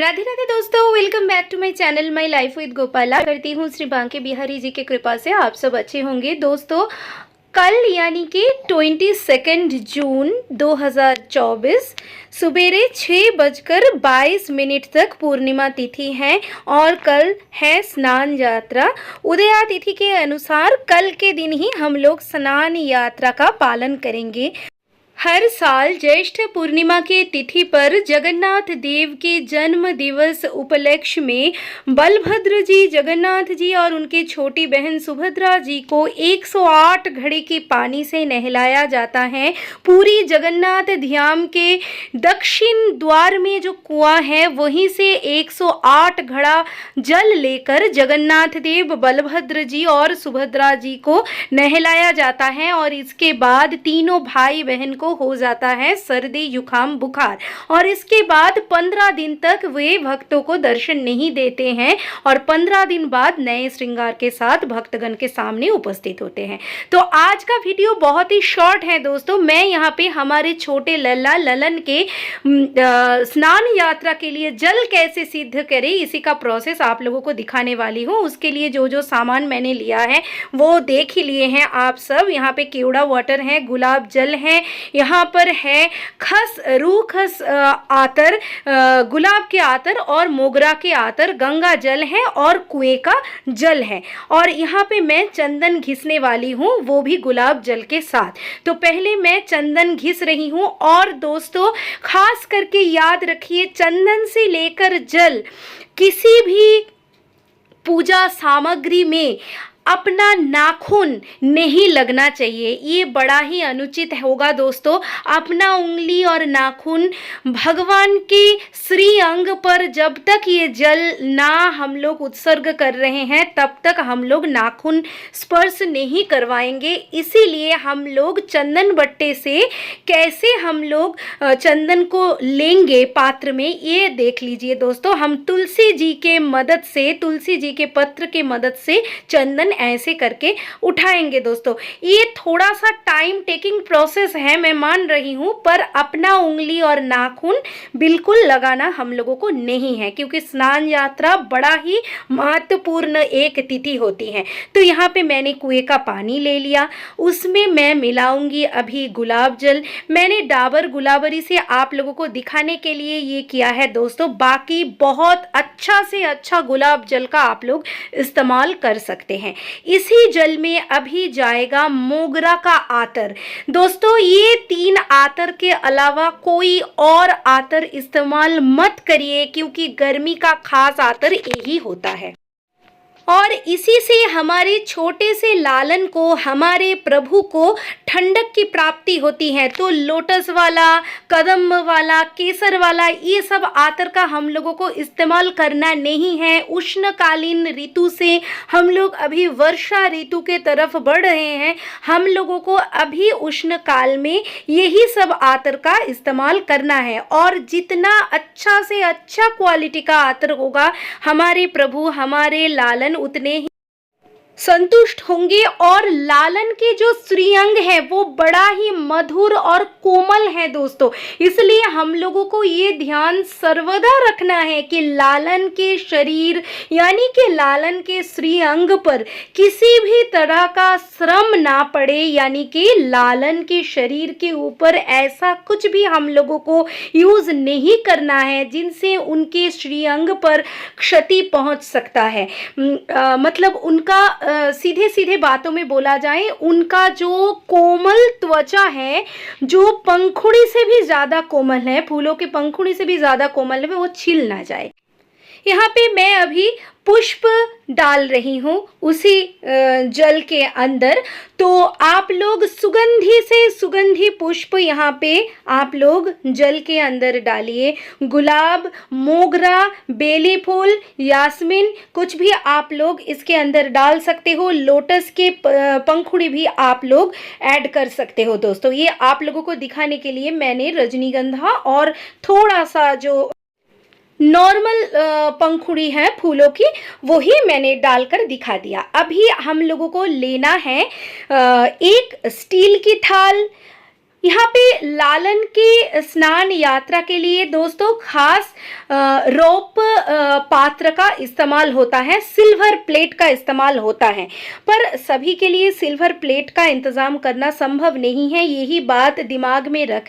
राधे राधे दोस्तों, welcome back to my channel my life with Gopala. करती हूँ श्री बांके बिहारी जी की कृपा से आप सब अच्छे होंगे। दोस्तों, कल यानी कि 22 जून 2024 सुबेरे 6:22 तक पूर्णिमा तिथि है और कल है स्नान यात्रा। उदया तिथि के अनुसार कल के दिन ही हम लोग स्नान यात्रा का पालन करेंगे। हर साल ज्येष्ठ पूर्णिमा के तिथि पर जगन्नाथ देव के जन्म दिवस उपलक्ष्य में बलभद्र जी, जगन्नाथ जी और उनके छोटी बहन सुभद्रा जी को 108 घड़े के पानी से नहलाया जाता है। पूरी जगन्नाथ धाम के दक्षिण द्वार में जो कुआं है वहीं से 108 घड़ा जल लेकर जगन्नाथ देव, बलभद्र जी और सुभद्रा जी को नहलाया जाता है और इसके बाद तीनों भाई बहन को हो जाता है सर्दी, जुकाम, बुखार और इसके बाद 15 दिन तक वे भक्तों को दर्शन नहीं देते हैं और 15 दिन बाद नए श्रृंगार के साथ भक्तगण के सामने उपस्थित होते हैं। तो आज का वीडियो बहुत ही शॉर्ट है दोस्तों। मैं यहाँ पे हमारे छोटे लल्ला ललन के स्नान यात्रा के लिए जल कैसे सिद्ध करें इसी का प्रोसेस आप लोगों को दिखाने वाली हूँ। उसके लिए जो जो सामान मैंने लिया है वो देख ही लिए हैं आप सब। यहाँ पे केवड़ा वाटर है, गुलाब जल है, यहाँ पर है रूह खस आतर, गुलाब के आतर और मोगरा के आतर, गंगा जल है और कुएं का जल है और यहाँ पे मैं चंदन घिसने वाली हूँ, वो भी गुलाब जल के साथ। तो पहले मैं चंदन घिस रही हूँ और दोस्तों खास करके याद रखिए, चंदन से लेकर जल किसी भी पूजा सामग्री में अपना नाखून नहीं लगना चाहिए। ये बड़ा ही अनुचित होगा दोस्तों। अपना उंगली और नाखून भगवान के श्री अंग पर जब तक ये जल ना हम लोग उत्सर्ग कर रहे हैं तब तक हम लोग नाखून स्पर्श नहीं करवाएंगे। इसीलिए हम लोग चंदन बट्टे से कैसे हम लोग चंदन को लेंगे पात्र में, ये देख लीजिए दोस्तों। हम तुलसी जी के मदद से, तुलसी जी के पत्र के मदद से चंदन ऐसे करके उठाएंगे दोस्तों। ये थोड़ा सा टाइम टेकिंग प्रोसेस है, मैं मान रही हूँ, पर अपना उंगली और नाखून बिल्कुल लगाना हम लोगों को नहीं है क्योंकि स्नान यात्रा बड़ा ही महत्वपूर्ण एक तिथि होती है। तो यहाँ पे मैंने कुएं का पानी ले लिया, उसमें मैं मिलाऊंगी अभी गुलाब जल। मैंने डाबर गुलाबरी से आप लोगों को दिखाने के लिए ये किया है दोस्तों। बाकी बहुत अच्छा से अच्छा गुलाब जल का आप लोग इस्तेमाल कर सकते हैं। इसी जल में अभी जाएगा मोगरा का आतर। दोस्तों ये 3 आतर के अलावा कोई और आतर इस्तेमाल मत करिए क्योंकि गर्मी का खास आतर यही होता है और इसी से हमारे छोटे से लालन को, हमारे प्रभु को ठंडक की प्राप्ति होती है। तो लोटस वाला, कदम्ब वाला, केसर वाला, ये सब आतर का हम लोगों को इस्तेमाल करना नहीं है। उष्णकालीन ऋतु से हम लोग अभी वर्षा ऋतु के तरफ बढ़ रहे हैं। हम लोगों को अभी उष्ण काल में यही सब आतर का इस्तेमाल करना है और जितना अच्छा से अच्छा क्वालिटी का आतर होगा हमारे प्रभु, हमारे लालन उतने ही संतुष्ट होंगे और लालन के जो श्रीअंग है वो बड़ा ही मधुर और कोमल है दोस्तों। इसलिए हम लोगों को ये ध्यान सर्वदा रखना है कि लालन के शरीर यानी कि लालन के श्रीअंग पर किसी भी तरह का श्रम ना पड़े, यानी कि लालन के शरीर के ऊपर ऐसा कुछ भी हम लोगों को यूज नहीं करना है जिनसे उनके श्रीअंग पर क्षति पहुंच सकता है। मतलब उनका सीधे सीधे बातों में बोला जाए, उनका जो कोमल त्वचा है, जो पंखुड़ी से भी ज़्यादा कोमल है, फूलों के पंखुड़ी से भी ज़्यादा कोमल है, वो छिल ना जाए। यहाँ पे मैं अभी पुष्प डाल रही हूँ उसी जल के अंदर। तो आप लोग सुगंधी से सुगंधी पुष्प यहाँ पे आप लोग जल के अंदर डालिए। गुलाब, मोगरा, बेली फूल, यास्मीन, कुछ भी आप लोग इसके अंदर डाल सकते हो। लोटस के पंखुड़ी भी आप लोग ऐड कर सकते हो दोस्तों। ये आप लोगों को दिखाने के लिए मैंने रजनीगंधा और थोड़ा सा जो नॉर्मल पंखुड़ी है फूलों की वही मैंने डालकर दिखा दिया। अभी हम लोगों को लेना है एक स्टील की थाल, यहाँ पे लालन की स्नान यात्रा के लिए दोस्तों खास रोप पात्र का इस्तेमाल होता है, सिल्वर प्लेट का इस्तेमाल होता है, पर सभी के लिए सिल्वर प्लेट का इंतज़ाम करना संभव नहीं है। यही बात दिमाग में रख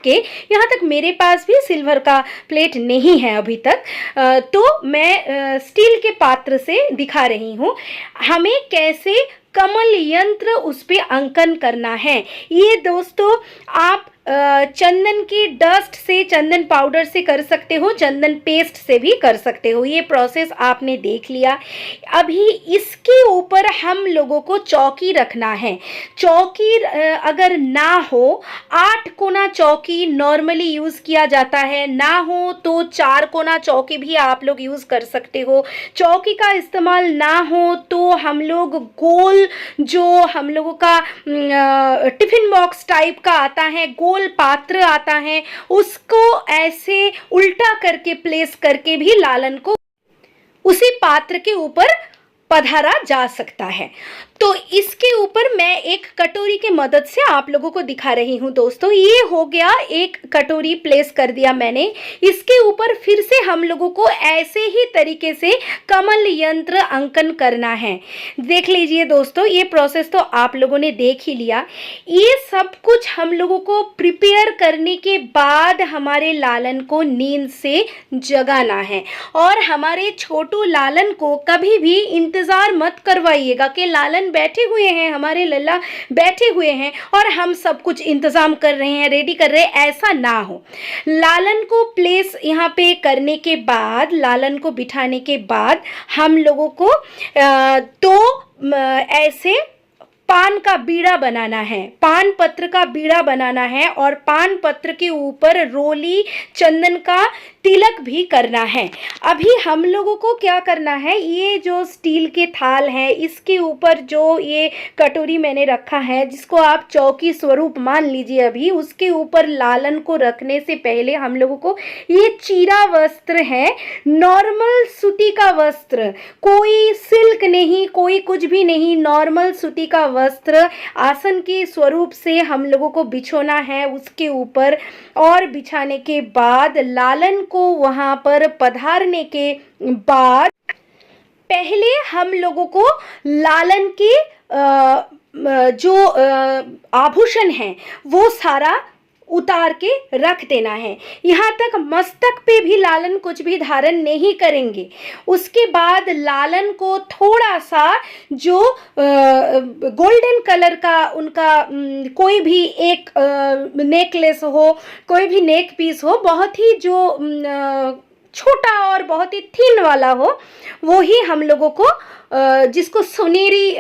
के यहाँ तक मेरे पास भी सिल्वर का प्लेट नहीं है अभी तक, तो मैं स्टील के पात्र से दिखा रही हूँ हमें कैसे कमल यंत्र उस पे अंकन करना है। ये दोस्तों आप चंदन की डस्ट से, चंदन पाउडर से कर सकते हो, चंदन पेस्ट से भी कर सकते हो। ये प्रोसेस आपने देख लिया। अभी इसके ऊपर हम लोगों को चौकी रखना है। चौकी अगर ना हो, 8 कोना चौकी नॉर्मली यूज़ किया जाता है, ना हो तो 4 कोना चौकी भी आप लोग यूज़ कर सकते हो। चौकी का इस्तेमाल ना हो तो हम लोग गोल, जो हम लोगों का टिफ़िन बॉक्स टाइप का आता है, गोल पात्र आता है, उसको ऐसे उल्टा करके प्लेस करके भी लालन को उसी पात्र के ऊपर पधारा जा सकता है। तो इसके ऊपर मैं एक कटोरी की मदद से आप लोगों को दिखा रही हूँ दोस्तों। ये हो गया, एक कटोरी प्लेस कर दिया मैंने। इसके ऊपर फिर से हम लोगों को ऐसे ही तरीके से कमल यंत्र अंकन करना है। देख लीजिए दोस्तों, ये प्रोसेस तो आप लोगों ने देख ही लिया। ये सब कुछ हम लोगों को प्रिपेयर करने के बाद हमारे लालन को नींद से जगाना है। और हमारे छोटू लालन को कभी भी इंतज़ार मत करवाइएगा कि लालन बैठे हुए हैं, हमारे लल्ला बैठे हुए हैं और हम सब कुछ इंतज़ाम कर रहे हैं, रेडी कर रहे हैं, ऐसा ना हो। लालन को प्लेस यहाँ पे करने के बाद, लालन को बिठाने के बाद हम लोगों को ऐसे पान का बीड़ा बनाना है, पान पत्र का बीड़ा बनाना है और पान पत्र के ऊपर रोली चंदन का तिलक भी करना है। अभी हम लोगों को क्या करना है, ये जो स्टील के थाल है, इसके ऊपर जो ये कटोरी मैंने रखा है, जिसको आप चौकी स्वरूप मान लीजिए, अभी उसके ऊपर लालन को रखने से पहले हम लोगों को, ये चीरा वस्त्र है, नॉर्मल सूती का वस्त्र, कोई सिल्क नहीं, कोई कुछ भी नहीं, नॉर्मल सूती का वस्त्र आसन के स्वरूप से हम लोगों को बिछोना है उसके ऊपर। और बिछाने के बाद लालन को वहाँ पर पधारने के बाद पहले हम लोगों को लालन के जो आभूषण हैं वो सारा उतार के रख देना है। यहाँ तक मस्तक पे भी लालन कुछ भी धारण नहीं करेंगे। उसके बाद लालन को थोड़ा सा जो गोल्डन कलर का उनका कोई भी एक नेकलेस हो, कोई भी नेक पीस हो, बहुत ही जो छोटा और बहुत ही थिन वाला हो, वो ही हम लोगों को जिसको सुनहरी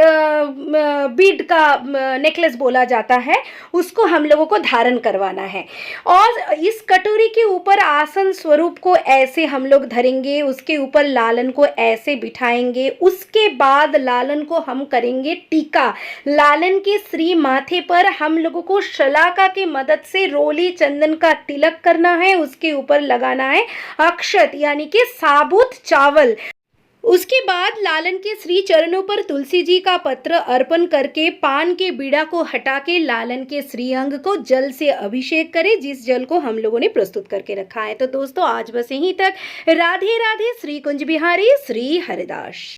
बीड का नेकलेस बोला जाता है, उसको हम लोगों को धारण करवाना है। और इस कटोरी के ऊपर आसन स्वरूप को ऐसे हम लोग धरेंगे, उसके ऊपर लालन को ऐसे बिठाएंगे। उसके बाद लालन को हम करेंगे टीका। लालन के श्री माथे पर हम लोगों को शलाका की मदद से रोली चंदन का तिलक करना है, उसके ऊपर लगाना है अक्षत यानी कि साबुत चावल। उसके बाद लालन के श्री चरणों पर तुलसी जी का पत्र अर्पण करके पान के बीड़ा को हटा के लालन के श्री अंग को जल से अभिषेक करें, जिस जल को हम लोगों ने प्रस्तुत करके रखा है। तो दोस्तों आज बस यहीं तक। राधे राधे। श्री कुंज बिहारी, श्री हरिदास।